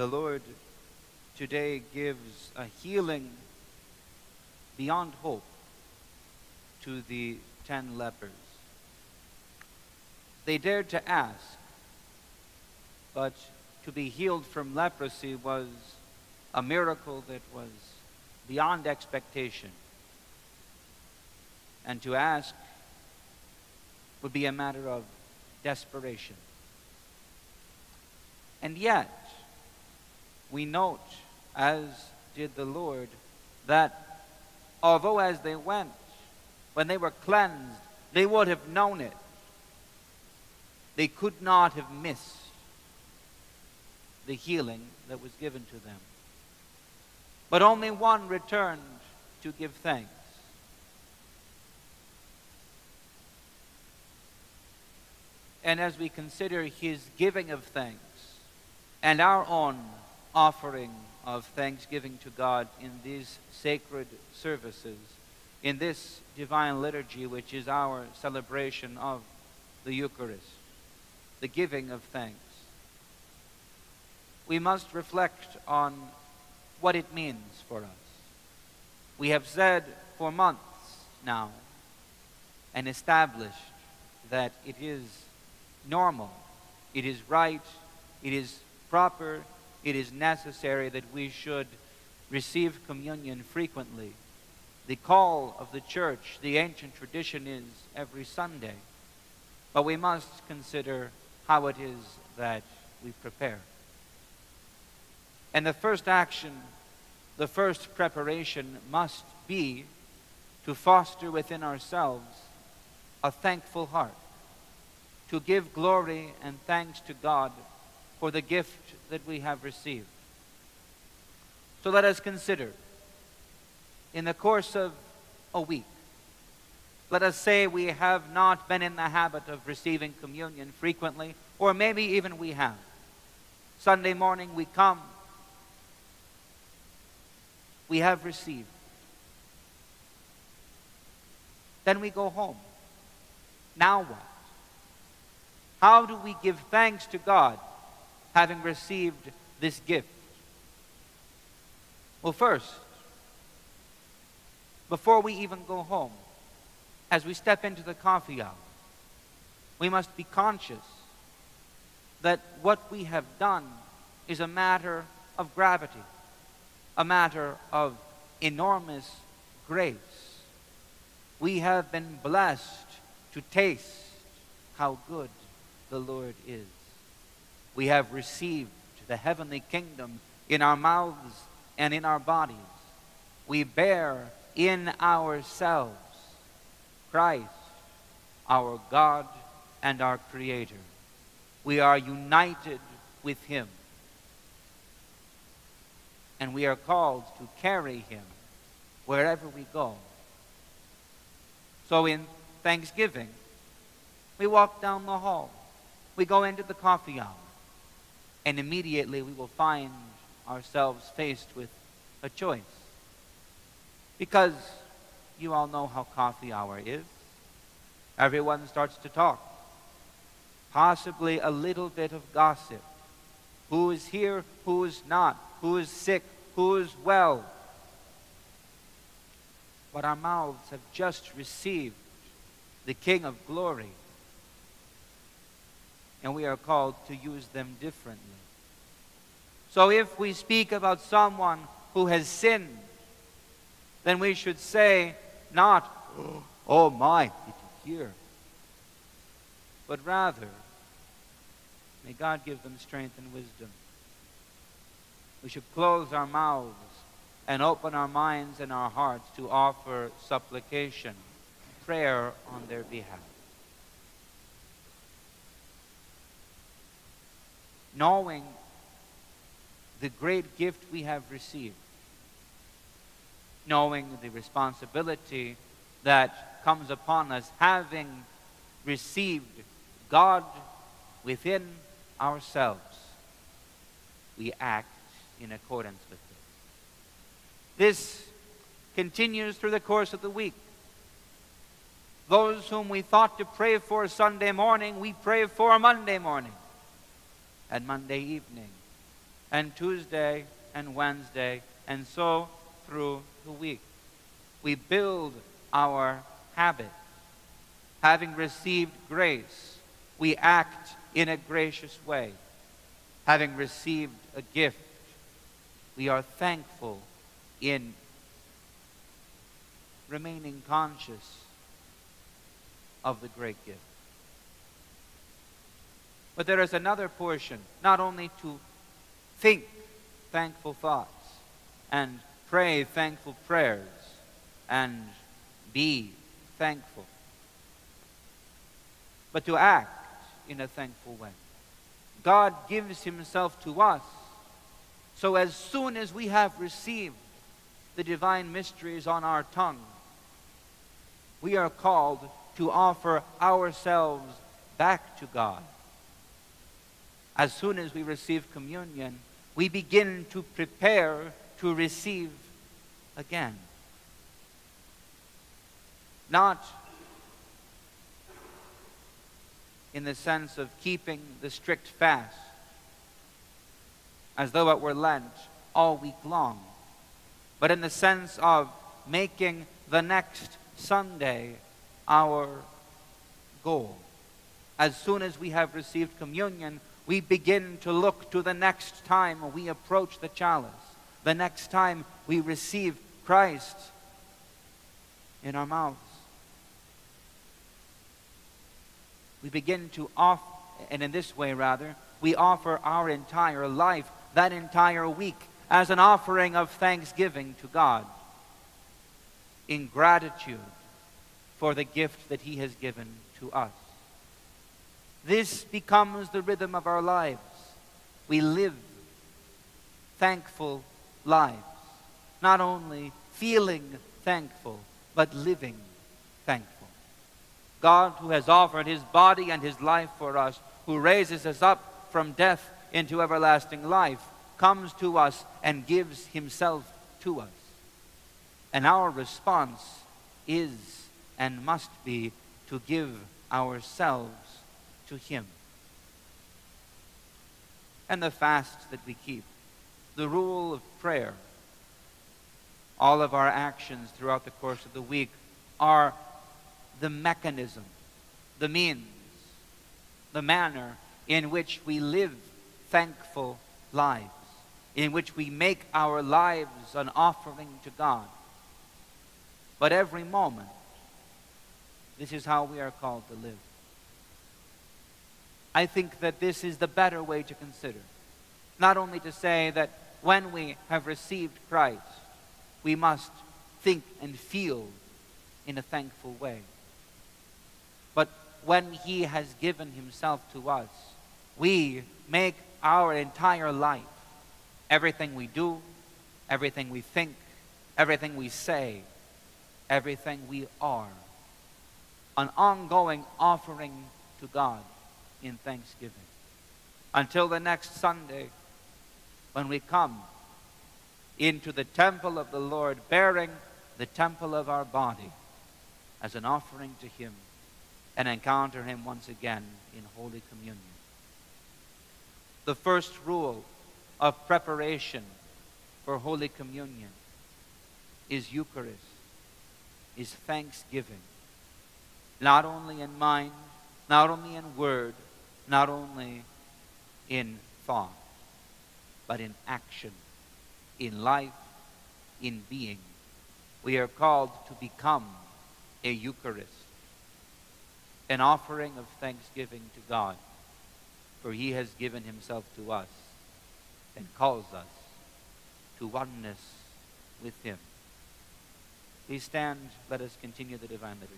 the Lord today gives a healing beyond hope to the 10 lepers. They dared to ask, but to be healed from leprosy was a miracle that was beyond expectation. And to ask would be a matter of desperation. And yet, we note, as did the Lord, that although as they went, when they were cleansed, they would have known it, they could not have missed the healing that was given to them. But only one returned to give thanks. And as we consider his giving of thanks and our own offering of thanksgiving to God in these sacred services, in this divine liturgy, which is our celebration of the Eucharist, the giving of thanks, we must reflect on what it means for us. We have said for months now and established that it is normal, it is right, it is proper, it is necessary that we should receive communion frequently. The call of the church, the ancient tradition, is every Sunday. But we must consider how it is that we prepare. And the first action, the first preparation must be to foster within ourselves a thankful heart, to give glory and thanks to God for the gift that we have received. So let us consider, in the course of a week, let us say we have not been in the habit of receiving communion frequently, or maybe even we have. Sunday morning we come, we have received. Then we go home. Now what? How do we give thanks to God having received this gift? Well, first, before we even go home, as we step into the coffee hour, we must be conscious that what we have done is a matter of gravity, a matter of enormous grace. We have been blessed to taste how good the Lord is. We have received the heavenly kingdom in our mouths and in our bodies. We bear in ourselves Christ, our God and our Creator. We are united with him. And we are called to carry him wherever we go. So in Thanksgiving, we walk down the hall. We go into the coffee hour. And immediately we will find ourselves faced with a choice. Because you all know how coffee hour is. Everyone starts to talk. Possibly a little bit of gossip. Who is here, who is not, who is sick, who is well. But our mouths have just received the King of Glory. And we are called to use them differently. So if we speak about someone who has sinned, then we should say not, "Oh my, did you hear?" But rather, may God give them strength and wisdom. We should close our mouths and open our minds and our hearts to offer supplication, prayer on their behalf. Knowing the great gift we have received, knowing the responsibility that comes upon us, having received God within ourselves, we act in accordance with it. This continues through the course of the week. Those whom we thought to pray for Sunday morning, we pray for Monday morning and Monday evening. and Tuesday and Wednesday, and so through the week. We build our habit. Having received grace, we act in a gracious way. Having received a gift, we are thankful in remaining conscious of the great gift. But there is another portion, not only to think thankful thoughts and pray thankful prayers and be thankful, but to act in a thankful way. God gives himself to us, so as soon as we have received the divine mysteries on our tongue, we are called to offer ourselves back to God. As soon as we receive communion, we begin to prepare to receive again. Not in the sense of keeping the strict fast, as though it were Lent all week long, but in the sense of making the next Sunday our goal. As soon as we have received communion, we begin to look to the next time we approach the chalice, the next time we receive Christ in our mouths. We begin to offer, and in this way rather, we offer our entire life, that entire week, as an offering of thanksgiving to God, in gratitude for the gift that he has given to us. This becomes the rhythm of our lives. We live thankful lives, not only feeling thankful, but living thankful. God, who has offered his body and his life for us, who raises us up from death into everlasting life, comes to us and gives himself to us. And our response is and must be to give ourselves to him. And the fasts that we keep, the rule of prayer, all of our actions throughout the course of the week are the mechanism, the means, the manner in which we live thankful lives, in which we make our lives an offering to God. But every moment, this is how we are called to live. I think that this is the better way to consider. Not only to say that when we have received Christ, we must think and feel in a thankful way. But when he has given himself to us, we make our entire life, everything we do, everything we think, everything we say, everything we are, an ongoing offering to God in thanksgiving. Until the next Sunday, when we come into the temple of the Lord, bearing the temple of our body as an offering to him, and encounter him once again in Holy Communion. The first rule of preparation for Holy Communion is Eucharist, is thanksgiving. Not only in mind, not only in word, not only in thought, but in action, in life, in being. We are called to become a Eucharist, an offering of thanksgiving to God, for he has given himself to us and calls us to oneness with him. Please stand, let us continue the divine liturgy.